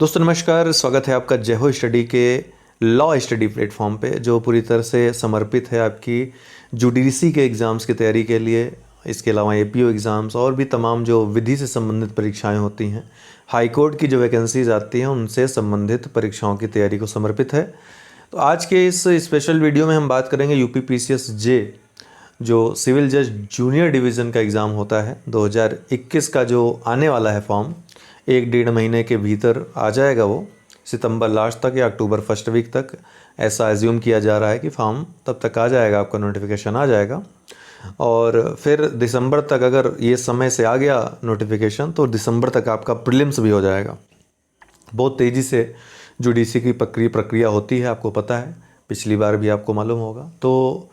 दोस्तों नमस्कार, स्वागत है आपका जय हो स्टडी के लॉ स्टडी प्लेटफॉर्म पे, जो पूरी तरह से समर्पित है आपकी जुडिशरी के एग्ज़ाम्स की तैयारी के लिए। इसके अलावा एपीओ एग्ज़ाम्स और भी तमाम जो विधि से संबंधित परीक्षाएं होती हैं, हाई कोर्ट की जो वैकेंसीज आती हैं उनसे संबंधित परीक्षाओं की तैयारी को समर्पित है। तो आज के इस स्पेशल वीडियो में हम बात करेंगे यूपीपीसीएस जे, जो सिविल जज जूनियर डिवीज़न का एग्ज़ाम होता है 2021 का, जो आने वाला है फॉर्म 1-1.5 महीने के भीतर आ जाएगा। वो सितंबर लास्ट तक या अक्टूबर फर्स्ट वीक तक ऐसा एज्यूम किया जा रहा है कि फॉर्म तब तक आ जाएगा, आपका नोटिफिकेशन आ जाएगा। और फिर दिसंबर तक अगर ये समय से आ गया नोटिफिकेशन तो दिसंबर तक आपका प्रीलिम्स भी हो जाएगा। बहुत तेज़ी से जुडिशरी की प्रक्रिया होती है, आपको पता है, पिछली बार भी आपको मालूम होगा। तो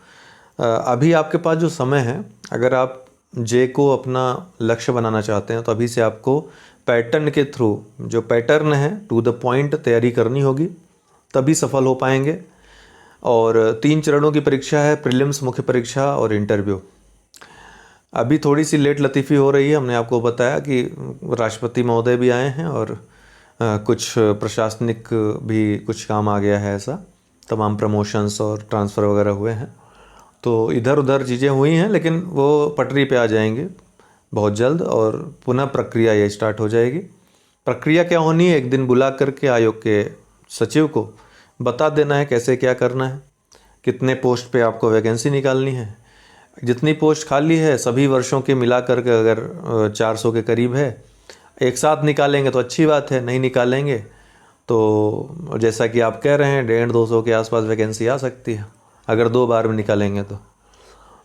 अभी आपके पास जो समय है, अगर आप जे को अपना लक्ष्य बनाना चाहते हैं तो अभी से आपको पैटर्न के थ्रू, जो पैटर्न है टू द पॉइंट, तैयारी करनी होगी, तभी सफल हो पाएंगे। और 3 चरणों की परीक्षा है, प्रीलिम्स, मुख्य परीक्षा और इंटरव्यू। अभी थोड़ी सी लेट लतीफ़ी हो रही है, हमने आपको बताया कि राष्ट्रपति महोदय भी आए हैं और कुछ प्रशासनिक भी कुछ काम आ गया है, ऐसा तमाम प्रमोशंस और ट्रांसफ़र वगैरह हुए हैं, तो इधर उधर चीज़ें हुई हैं, लेकिन वो पटरी पे आ जाएंगे बहुत जल्द और पुनः प्रक्रिया ये स्टार्ट हो जाएगी। प्रक्रिया क्या होनी है, एक दिन बुला करके आयोग के सचिव को बता देना है कैसे क्या करना है, कितने पोस्ट पे आपको वैकेंसी निकालनी है, जितनी पोस्ट खाली है सभी वर्षों के मिला करके अगर 400 के करीब है, एक साथ निकालेंगे तो अच्छी बात है, नहीं निकालेंगे तो जैसा कि आप कह रहे हैं 150-200 के आसपास वैकेंसी आ सकती है अगर 2 बार में निकालेंगे तो।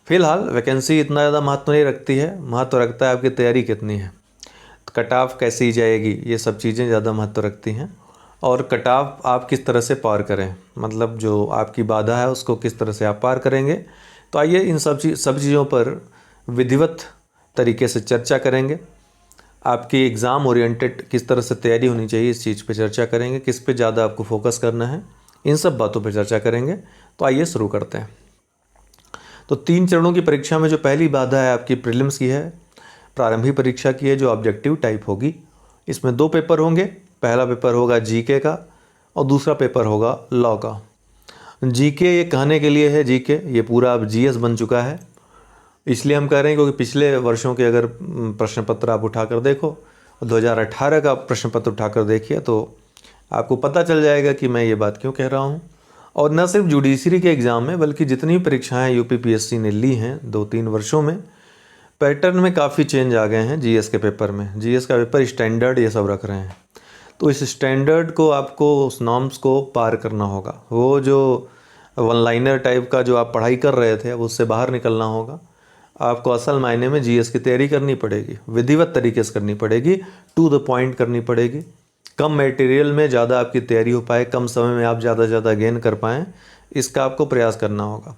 फ़िलहाल वैकेंसी इतना ज़्यादा महत्व नहीं रखती है, महत्व रखता है आपकी तैयारी कितनी है, कट ऑफ कैसी जाएगी, ये सब चीज़ें ज़्यादा महत्व रखती हैं। और कट ऑफ आप किस तरह से पार करें, मतलब जो आपकी बाधा है उसको किस तरह से आप पार करेंगे। तो आइए इन सब चीज़ों पर विधिवत तरीके से चर्चा करेंगे। आपकी एग्ज़ाम ओरिएंटेड किस तरह से तैयारी होनी चाहिए, इस चीज़ पे चर्चा करेंगे, किस पे ज़्यादा आपको फोकस करना है, इन सब बातों पे चर्चा करेंगे। तो आइए शुरू करते हैं। तो 3 चरणों की परीक्षा में जो पहली बाधा है आपकी प्रीलिम्स की है, प्रारंभिक परीक्षा की है, जो ऑब्जेक्टिव टाइप होगी। इसमें 2 पेपर होंगे, पहला पेपर होगा जीके का और दूसरा पेपर होगा लॉ का। जीके ये कहने के लिए है, जीके ये पूरा अब जीएस बन चुका है, इसलिए हम कह रहे हैं क्योंकि पिछले वर्षों के अगर प्रश्न पत्र आप उठाकर देखो, 2018 का प्रश्न पत्र उठाकर देखिए तो आपको पता चल जाएगा कि मैं ये बात क्यों कह रहा हूँ। और न सिर्फ जुडिशरी के एग्ज़ाम में बल्कि जितनी भी परीक्षाएं यूपीपीएससी ने ली हैं 2-3 वर्षों में, पैटर्न में काफ़ी चेंज आ गए हैं। जीएस के पेपर में, जीएस का पेपर स्टैंडर्ड ये सब रख रहे हैं, तो इस स्टैंडर्ड को आपको, उस नॉर्म्स को पार करना होगा। वो जो वन लाइनर टाइप का जो आप पढ़ाई कर रहे थे अब उससे बाहर निकलना होगा। आपको असल मायने में जीएस की तैयारी करनी पड़ेगी, विधिवत तरीके से करनी पड़ेगी, टू द पॉइंट करनी पड़ेगी, कम मटेरियल में ज़्यादा आपकी तैयारी हो पाए, कम समय में आप ज़्यादा से ज़्यादा गेन कर पाएँ, इसका आपको प्रयास करना होगा।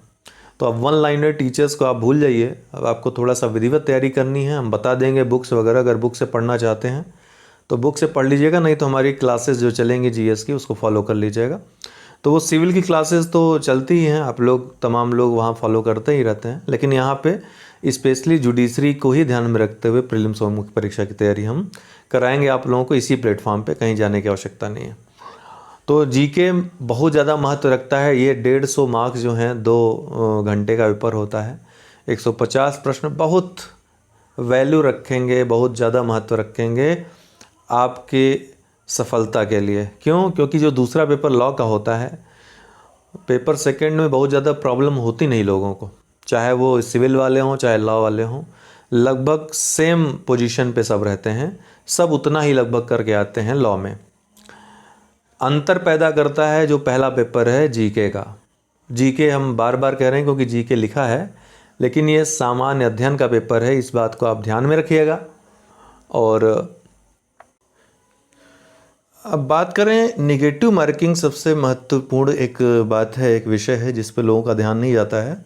तो अब वन लाइनर टीचर्स को आप भूल जाइए, अब आपको थोड़ा सा विधिवत तैयारी करनी है। हम बता देंगे बुक्स वगैरह, अगर बुक से पढ़ना चाहते हैं तो बुक से पढ़ लीजिएगा, नहीं तो हमारी क्लासेस जो चलेंगी जीएस की उसको फॉलो कर लीजिएगा। तो वो सिविल की क्लासेस तो चलती ही हैं, आप लोग तमाम लोग वहाँ फॉलो करते ही रहते हैं, लेकिन यहाँ पे स्पेशली जुडिशरी को ही ध्यान में रखते हुए प्रीलिम्स और मुख्य परीक्षा की तैयारी हम कराएंगे आप लोगों को इसी प्लेटफॉर्म पे, कहीं जाने की आवश्यकता नहीं है। तो जीके बहुत ज़्यादा महत्व रखता है। ये 150 मार्क्स जो हैं, 2 घंटे का पेपर होता है, 150 प्रश्न बहुत वैल्यू रखेंगे, बहुत ज़्यादा महत्व रखेंगे आपके सफलता के लिए। क्यों? क्योंकि जो दूसरा पेपर लॉ का होता है, पेपर सेकंड में बहुत ज़्यादा प्रॉब्लम होती नहीं लोगों को, चाहे वो सिविल वाले हों चाहे लॉ वाले हों, लगभग सेम पोजीशन पे सब रहते हैं, सब उतना ही लगभग करके आते हैं। लॉ में अंतर पैदा करता है जो पहला पेपर है जीके का। जीके हम बार बार कह रहे हैं क्योंकि जीके लिखा है, लेकिन ये सामान्य अध्ययन का पेपर है, इस बात को आप ध्यान में रखिएगा। और अब बात करें नेगेटिव मार्किंग, सबसे महत्वपूर्ण एक बात है, एक विषय है जिस पे लोगों का ध्यान नहीं जाता है।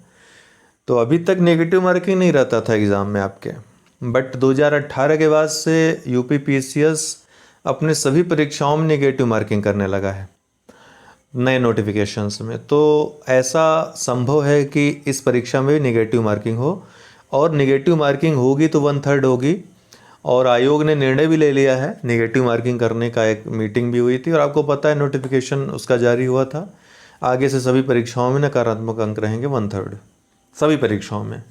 तो अभी तक नेगेटिव मार्किंग नहीं रहता था एग्ज़ाम में आपके, बट 2018 के बाद से यूपीपीसीएस अपने सभी परीक्षाओं में नेगेटिव मार्किंग करने लगा है नए नोटिफिकेशंस में। तो ऐसा संभव है कि इस परीक्षा में भी नेगेटिव मार्किंग हो, और नेगेटिव मार्किंग होगी तो 1/3 होगी और आयोग ने निर्णय भी ले लिया है नेगेटिव मार्किंग करने का। एक मीटिंग भी हुई थी और आपको पता है नोटिफिकेशन उसका जारी हुआ था। आगे से सभी परीक्षाओं में नकारात्मक अंक रहेंगे 1/3 सभी परीक्षाओं में,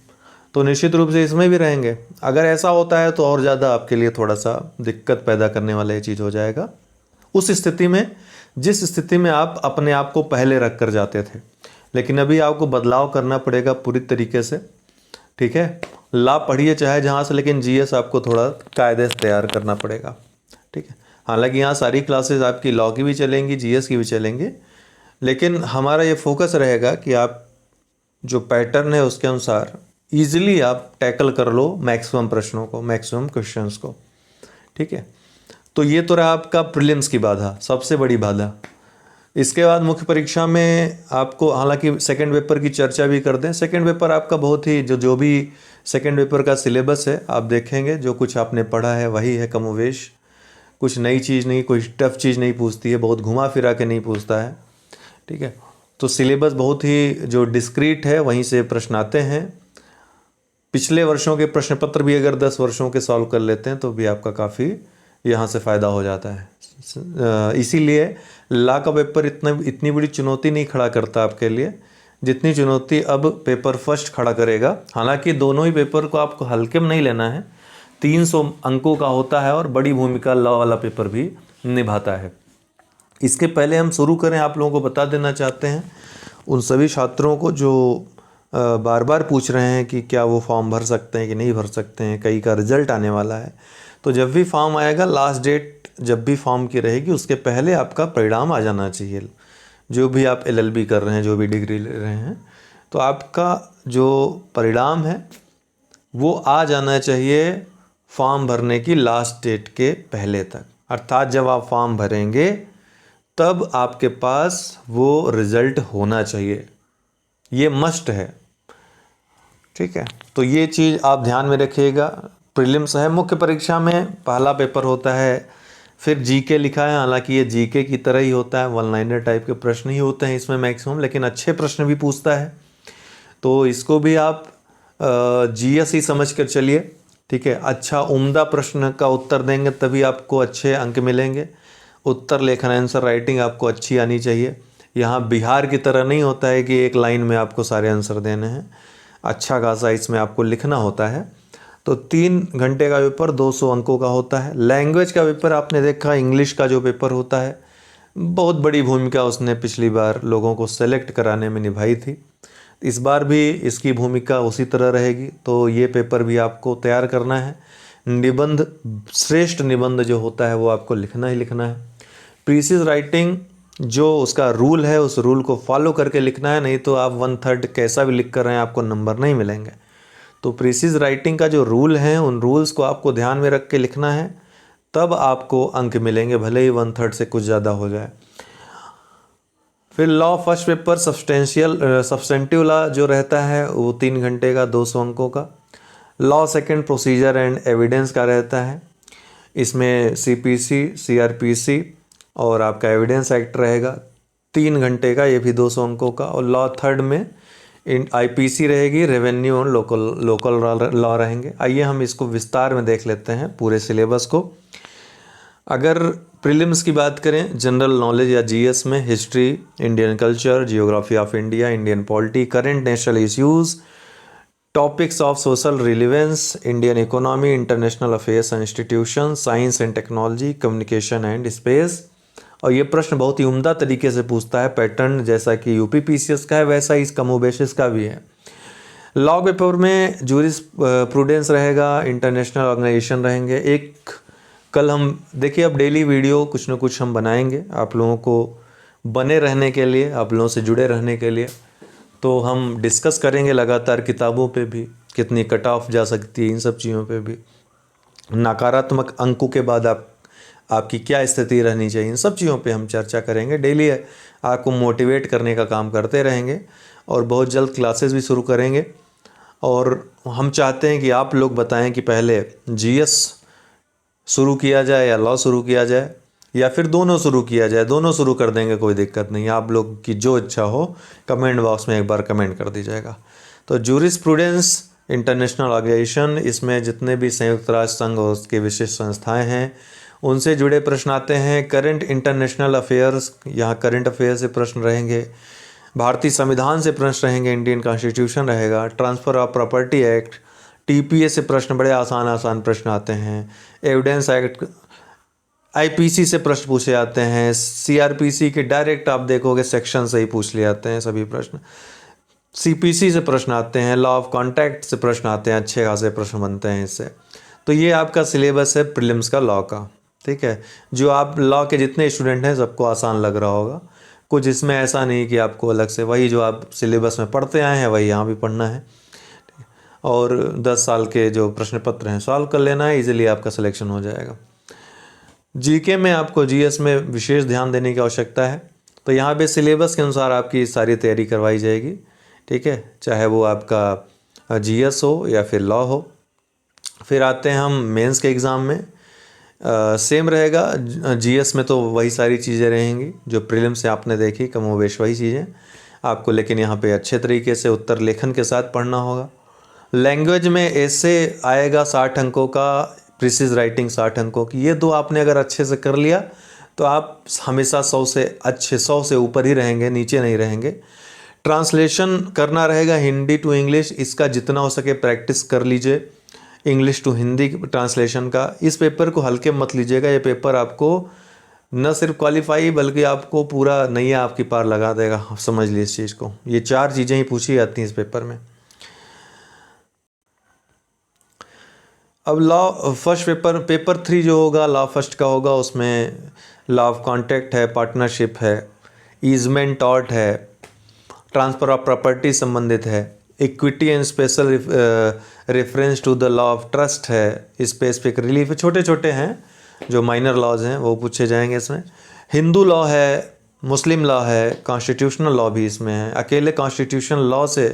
तो निश्चित रूप से इसमें भी रहेंगे। अगर ऐसा होता है तो और ज़्यादा आपके लिए थोड़ा सा दिक्कत पैदा करने वाला ये चीज़ हो जाएगा। उस स्थिति में, जिस स्थिति में आप अपने आप को पहले रख कर जाते थे, लेकिन अभी आपको बदलाव करना पड़ेगा पूरी तरीके से। ठीक है, लॉ पढ़िए चाहे जहाँ से, लेकिन जीएस आपको थोड़ा कायदे से तैयार करना पड़ेगा। ठीक है, हालांकि यहाँ सारी क्लासेस आपकी लॉ की भी चलेंगी, जीएस की भी चलेंगी, लेकिन हमारा ये फोकस रहेगा कि आप जो पैटर्न है उसके अनुसार ईजिली आप टैकल कर लो मैक्सिमम प्रश्नों को, मैक्सिमम क्वेश्चंस को। ठीक है, तो ये तो रहा आपका प्रीलिम्स की बाधा, सबसे बड़ी बाधा। इसके बाद मुख्य परीक्षा में आपको, हालांकि सेकंड पेपर की चर्चा भी कर दें। सेकंड पेपर आपका बहुत ही जो भी सेकंड पेपर का सिलेबस है आप देखेंगे, जो कुछ आपने पढ़ा है वही है कमोवेश। कुछ नई चीज़ नहीं, कोई टफ चीज़ नहीं पूछती है, बहुत घुमा फिरा के नहीं पूछता है। ठीक है, तो सिलेबस बहुत ही जो डिस्क्रीट है वहीं से प्रश्न आते हैं। पिछले वर्षों के प्रश्न पत्र भी अगर 10 वर्षों के सॉल्व कर लेते हैं तो भी आपका काफ़ी यहाँ से फ़ायदा हो जाता है। इसीलिए लॉ का पेपर इतनी बड़ी चुनौती नहीं खड़ा करता आपके लिए, जितनी चुनौती अब पेपर फर्स्ट खड़ा करेगा। हालांकि दोनों ही पेपर को आपको हल्के में नहीं लेना है, 300 अंकों का होता है और बड़ी भूमिका लॉ वाला पेपर भी निभाता है। इसके पहले हम शुरू करें, आप लोगों को बता देना चाहते हैं उन सभी छात्रों को जो बार बार पूछ रहे हैं कि क्या वो फॉर्म भर सकते हैं कि नहीं भर सकते हैं, कई का रिजल्ट आने वाला है। तो जब भी फॉर्म आएगा, लास्ट डेट जब भी फॉर्म की रहेगी उसके पहले आपका परिणाम आ जाना चाहिए। जो भी आप एलएलबी कर रहे हैं, जो भी डिग्री ले रहे हैं, तो आपका जो परिणाम है वो आ जाना चाहिए फॉर्म भरने की लास्ट डेट के पहले तक। अर्थात जब आप फॉर्म भरेंगे तब आपके पास वो रिज़ल्ट होना चाहिए, ये मस्ट है। ठीक है, तो ये चीज़ आप ध्यान में रखिएगा। प्रीलिम्स है, मुख्य परीक्षा में पहला पेपर होता है, फिर जीके लिखा है। हालांकि ये जीके की तरह ही होता है, वन लाइनर टाइप के प्रश्न ही होते हैं इसमें मैक्सिमम, लेकिन अच्छे प्रश्न भी पूछता है, तो इसको भी आप जीएस ही समझ कर चलिए। ठीक है, अच्छा उम्दा प्रश्न का उत्तर देंगे तभी आपको अच्छे अंक मिलेंगे। उत्तर लेखन, आंसर राइटिंग आपको अच्छी आनी चाहिए। यहाँ बिहार की तरह नहीं होता है कि एक लाइन में आपको सारे आंसर देने हैं, अच्छा खासा इसमें आपको लिखना होता है। तो 3 घंटे का पेपर 200 अंकों का होता है। लैंग्वेज का पेपर आपने देखा, इंग्लिश का जो पेपर होता है, बहुत बड़ी भूमिका उसने पिछली बार लोगों को सेलेक्ट कराने में निभाई थी। इस बार भी इसकी भूमिका उसी तरह रहेगी, तो ये पेपर भी आपको तैयार करना है। निबंध, श्रेष्ठ निबंध जो होता है वो आपको लिखना ही लिखना है। प्रीसिज राइटिंग जो उसका रूल है, उस रूल को फॉलो करके लिखना है, नहीं तो आप 1/3 कैसा भी लिख कर रहे हैं आपको नंबर नहीं मिलेंगे। तो प्रीसिज राइटिंग का जो रूल है, उन रूल्स को आपको ध्यान में रख के लिखना है, तब आपको अंक मिलेंगे, भले ही 1/3 से कुछ ज़्यादा हो जाए। फिर law first paper substantive law जो रहता है वो 3 घंटे का 200 अंकों का। Law second procedure and evidence का रहता है, इसमें सीपीसी, सीआरपीसी और आपका एविडेंस एक्ट रहेगा, 3 घंटे का, ये भी 200 अंकों का। और लॉ थर्ड में आईपीसी रहेगी, रेवेन्यू और लोकल लॉ रहेंगे। आइए हम इसको विस्तार में देख लेते हैं पूरे सिलेबस को। अगर प्रीलिम्स की बात करें, जनरल नॉलेज या जीएस में history, Indian culture, geography of India, Indian polity, current national issues, topics of social relevance, Indian economy, international affairs and institution, science and technology, communication and space. और ये प्रश्न बहुत ही उम्दा तरीके से पूछता है, पैटर्न जैसा कि यूपीपीसीएस का है वैसा ही इस कमोबेश का भी है। लॉ पेपर में जूरिस्प्रूडेंस रहेगा, इंटरनेशनल ऑर्गेनाइजेशन रहेंगे। एक कल हम देखिए, अब डेली वीडियो कुछ ना कुछ हम बनाएंगे आप लोगों को बने रहने के लिए, आप लोगों से जुड़े रहने के लिए। तो हम डिस्कस करेंगे लगातार किताबों पे भी कितनी कट ऑफ जा सकती है, इन सब चीज़ों पे भी। नकारात्मक अंकों के बाद आपकी क्या स्थिति रहनी चाहिए, इन सब चीज़ों पे हम चर्चा करेंगे। डेली आपको मोटिवेट करने का काम करते रहेंगे और बहुत जल्द क्लासेस भी शुरू करेंगे। और हम चाहते हैं कि आप लोग बताएं कि पहले जीएस शुरू किया जाए या लॉ शुरू किया जाए, या फिर दोनों शुरू किया जाए। दोनों शुरू कर देंगे, कोई दिक्कत नहीं, आप लोग की जो इच्छा हो कमेंट बॉक्स में एक बार कमेंट कर दीजिएगा। तो जूरिस्प्रूडेंस, इंटरनेशनल ऑर्गेनाइजेशन, इसमें जितने भी संयुक्त राष्ट्र संघ और उसके विशेष संस्थाएं हैं उनसे जुड़े प्रश्न आते हैं। करंट इंटरनेशनल अफेयर्स, यहाँ करंट अफेयर से प्रश्न रहेंगे। भारतीय संविधान से प्रश्न रहेंगे, इंडियन कॉन्स्टिट्यूशन रहेगा। Transfer of property act, TPA से प्रश्न बड़े आसान आसान प्रश्न आते हैं। एविडेंस एक्ट, आईपीसी से प्रश्न पूछे जाते हैं। सीआरपीसी के डायरेक्ट आप देखोगे सेक्शन से ही पूछ लिए जाते हैं सभी प्रश्न। सीपीसी से प्रश्न आते हैं। लॉ ऑफ कॉन्ट्रैक्ट से प्रश्न आते हैं, अच्छे खासे प्रश्न बनते हैं इससे। तो ये आपका सिलेबस है प्रीलिम्स का लॉ का, ठीक है। जो आप लॉ के जितने स्टूडेंट हैं सबको आसान लग रहा होगा। कुछ इसमें ऐसा नहीं कि आपको अलग से वही जो आप सिलेबस में पढ़ते आए हैं वही यहाँ भी पढ़ना है। और 10 साल के जो प्रश्न पत्र हैं सॉल्व कर लेना है, इजीली आपका सिलेक्शन हो जाएगा। जीके में आपको जीएस में विशेष ध्यान देने की आवश्यकता है। तो यहाँ पे सिलेबस के अनुसार आपकी सारी तैयारी करवाई जाएगी, ठीक है, चाहे वो आपका जीएस हो या फिर लॉ हो। फिर आते हैं हम मेंस के एग्ज़ाम में। सेम रहेगा, जीएस में तो वही सारी चीज़ें रहेंगी जो प्रीलिम से आपने देखी, कमोबेश वही चीज़ें आपको, लेकिन यहाँ पे अच्छे तरीके से उत्तर लेखन के साथ पढ़ना होगा। लैंग्वेज में ऐसे आएगा 60 अंकों का, प्रिसिज राइटिंग 60 अंकों की। ये दो आपने अगर अच्छे से कर लिया तो आप हमेशा 100 से ऊपर ही रहेंगे, नीचे नहीं रहेंगे। ट्रांसलेशन करना रहेगा हिंदी टू इंग्लिश, इसका जितना हो सके प्रैक्टिस कर लीजिए। इंग्लिश टू हिंदी ट्रांसलेशन का इस पेपर को हल्के मत लीजिएगा। ये पेपर आपको न सिर्फ क्वालिफाई बल्कि आपको पूरा नैया आपकी पार लगा देगा, समझ लीजिए इस चीज़ को। ये 4 चीज़ें ही पूछी जाती हैं इस पेपर में। अब लॉ फर्स्ट पेपर 3 जो होगा लॉ फर्स्ट का होगा, उसमें लॉ ऑफ कॉन्ट्रैक्ट है, पार्टनरशिप है, ईजमेंट टॉर्ट है, ट्रांसफ़र ऑफ प्रॉपर्टी संबंधित है, equity and special reference to the law of trust है, स्पेसिफिक रिलीफ, छोटे छोटे हैं जो माइनर लॉज हैं वो पूछे जाएंगे इसमें। हिंदू लॉ है, मुस्लिम लॉ है, कॉन्स्टिट्यूशनल लॉ भी इसमें है। अकेले कॉन्स्टिट्यूशनल लॉ से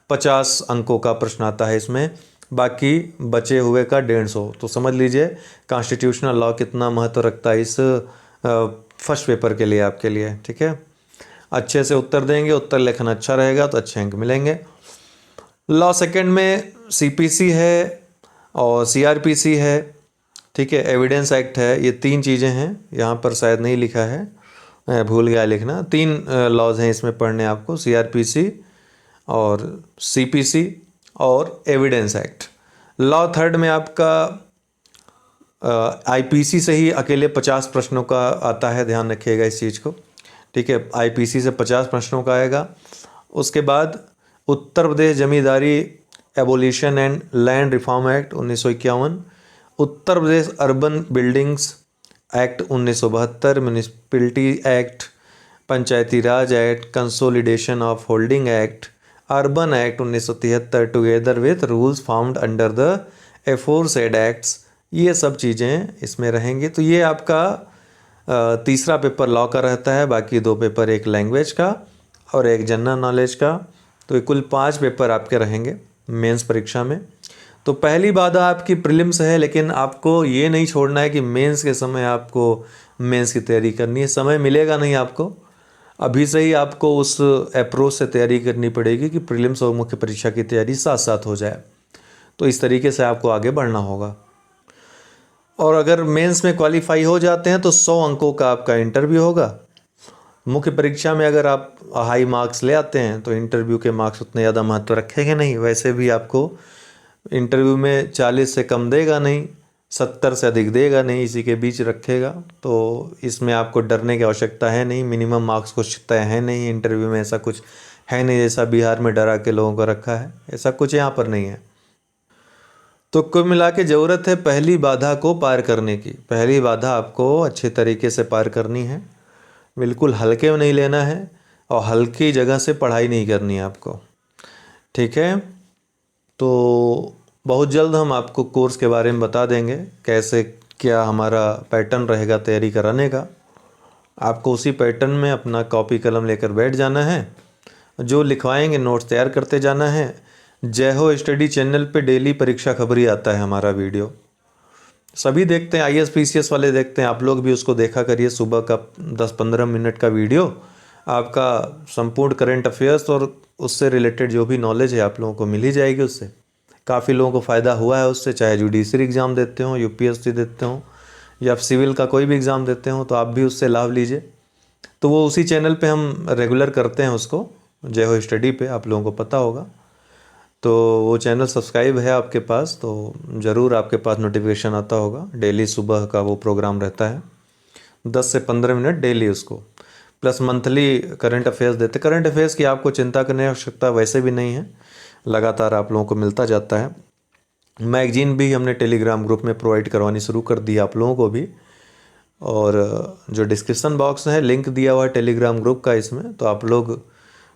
50 अंकों का प्रश्न आता है इसमें, बाकी बचे हुए का 150। तो समझ लीजिए कॉन्स्टिट्यूशनल लॉ कितना महत्व रखता है इस फर्स्ट पेपर के लिए आपके लिए, ठीक है। अच्छे से उत्तर देंगे, उत्तर लेखन अच्छा रहेगा तो अच्छे अंक मिलेंगे। लॉ सेकंड में सीपीसी है और सीआरपीसी है, ठीक है, एविडेंस एक्ट है। ये 3 चीज़ें हैं, यहाँ पर शायद नहीं लिखा है, मैं भूल गया लिखना। 3 लॉज हैं इसमें पढ़ने आपको, सीआरपीसी और सीपीसी और एविडेंस एक्ट। लॉ थर्ड में आपका आईपीसी से ही अकेले 50 प्रश्नों का आता है, ध्यान रखिएगा इस चीज़ को, ठीक है। आईपीसी से 50 प्रश्नों का आएगा। उसके बाद Uttar Pradesh zamindari abolition and land reform act 1951, Uttar Pradesh urban buildings act 1972, municipality act, panchayati raj act, consolidation of holding act, urban act 1973 together with rules found under the aforesaid acts, ये सब चीज़ें इसमें रहेंगी। तो ये आपका तीसरा पेपर लॉ का रहता है, बाकी 2 पेपर, एक लैंग्वेज का और एक जनरल नॉलेज का। तो ये कुल 5 पेपर आपके रहेंगे मेंस परीक्षा में। तो पहली बाधा आपकी प्रीलिम्स है, लेकिन आपको ये नहीं छोड़ना है कि मेंस के समय आपको मेंस की तैयारी करनी है। समय मिलेगा नहीं आपको, अभी से ही आपको उस अप्रोच से तैयारी करनी पड़ेगी कि प्रीलिम्स और मुख्य परीक्षा की तैयारी साथ साथ हो जाए। तो इस तरीके से आपको आगे बढ़ना होगा। और अगर मेंस में क्वालिफाई हो जाते हैं तो 100 अंकों का आपका इंटरव्यू होगा। मुख्य परीक्षा में अगर आप हाई मार्क्स ले आते हैं तो इंटरव्यू के मार्क्स उतने ज़्यादा महत्व रखेंगे नहीं। वैसे भी आपको इंटरव्यू में 40 से कम देगा नहीं, 70 से अधिक देगा नहीं, इसी के बीच रखेगा। तो इसमें आपको डरने की आवश्यकता है नहीं। मिनिमम मार्क्स कुछ तय है नहीं इंटरव्यू में, ऐसा कुछ है नहीं जैसा बिहार में डरा के लोगों को रखा है, ऐसा कुछ यहाँ पर नहीं है। तो कुल मिला के ज़रूरत है पहली बाधा को पार करने की। पहली बाधा आपको अच्छे तरीके से पार करनी है, बिल्कुल हल्के में नहीं लेना है और हल्की जगह से पढ़ाई नहीं करनी है आपको, ठीक है। तो बहुत जल्द हम आपको कोर्स के बारे में बता देंगे, कैसे क्या हमारा पैटर्न रहेगा तैयारी कराने का। आपको उसी पैटर्न में अपना कॉपी कलम लेकर बैठ जाना है, जो लिखवाएंगे नोट्स तैयार करते जाना है। जय हो स्टडी चैनल पे डेली परीक्षा खबरी आता है हमारा वीडियो, सभी देखते हैं, IAS PCS वाले देखते हैं, आप लोग भी उसको देखा करिए। सुबह का 10-15 मिनट का वीडियो आपका संपूर्ण करंट अफेयर्स और उससे रिलेटेड जो भी नॉलेज है आप लोगों को मिल ही जाएगी उससे। काफ़ी लोगों को फ़ायदा हुआ है उससे, चाहे जुडिशरी एग्ज़ाम देते हो, यूपीएससी देते हो या सिविल का कोई भी एग्ज़ाम देते हो, तो आप भी उससे लाभ लीजिए। तो वो उसी चैनल पे हम रेगुलर करते हैं उसको, जय हो स्टडी पे, आप लोगों को पता होगा। तो वो चैनल सब्सक्राइब है आपके पास तो ज़रूर आपके पास नोटिफिकेशन आता होगा। डेली सुबह का वो प्रोग्राम रहता है, 10 से 15 मिनट डेली उसको, प्लस मंथली करंट अफेयर्स देते। करंट अफेयर्स की आपको चिंता करने की आवश्यकता वैसे भी नहीं है, लगातार आप लोगों को मिलता जाता है। मैगजीन भी हमने टेलीग्राम ग्रुप में प्रोवाइड करवानी शुरू कर दी आप लोगों को भी, और जो डिस्क्रिप्शन बॉक्स है लिंक दिया हुआ है टेलीग्राम ग्रुप का इसमें, तो आप लोग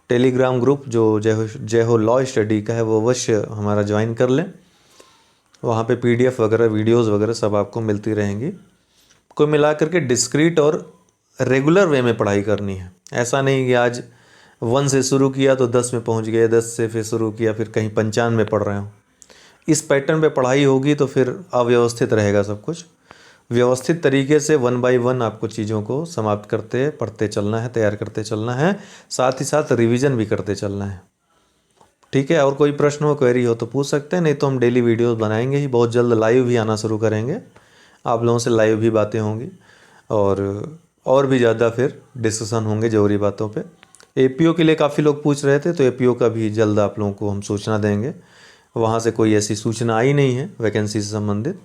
टेलीग्राम ग्रुप जो जय हो लॉ स्टडी का है वो अवश्य हमारा ज्वाइन कर लें। वहाँ पे पीडीएफ वगैरह, वीडियोस वगैरह सब आपको मिलती रहेंगी। कुल मिला करके डिस्क्रीट और रेगुलर वे में पढ़ाई करनी है। ऐसा नहीं कि आज 1 से शुरू किया तो 10 में पहुँच गए, 10 से फिर शुरू किया फिर कहीं 95 में पढ़ रहे हो। इस पैटर्न पे पढ़ाई होगी तो फिर अव्यवस्थित रहेगा सब कुछ। व्यवस्थित तरीके से 1 बाय 1 आपको चीज़ों को समाप्त करते पढ़ते चलना है, तैयार करते चलना है, साथ ही साथ रिवीजन भी करते चलना है। ठीक है, और कोई प्रश्न हो, क्वेरी हो तो पूछ सकते हैं, नहीं तो हम डेली वीडियोस बनाएंगे ही। बहुत जल्द लाइव भी आना शुरू करेंगे, आप लोगों से लाइव भी बातें होंगी और भी ज़्यादा फिर डिस्कशन होंगे ज़रूरी बातों पे। एपीओ के लिए काफ़ी लोग पूछ रहे थे, तो एपीओ का भी जल्द आप लोगों को हम सूचना देंगे। वहाँ से कोई ऐसी सूचना आई नहीं है वैकेंसी से संबंधित,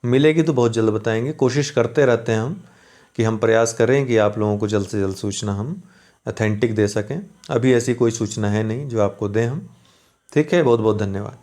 मिलेगी तो बहुत जल्द बताएंगे। कोशिश करते रहते हैं हम कि हम प्रयास करें कि आप लोगों को जल्द से जल्द सूचना हम अथेंटिक दे सकें। अभी ऐसी कोई सूचना है नहीं जो आपको दें हम। ठीक है, बहुत बहुत धन्यवाद।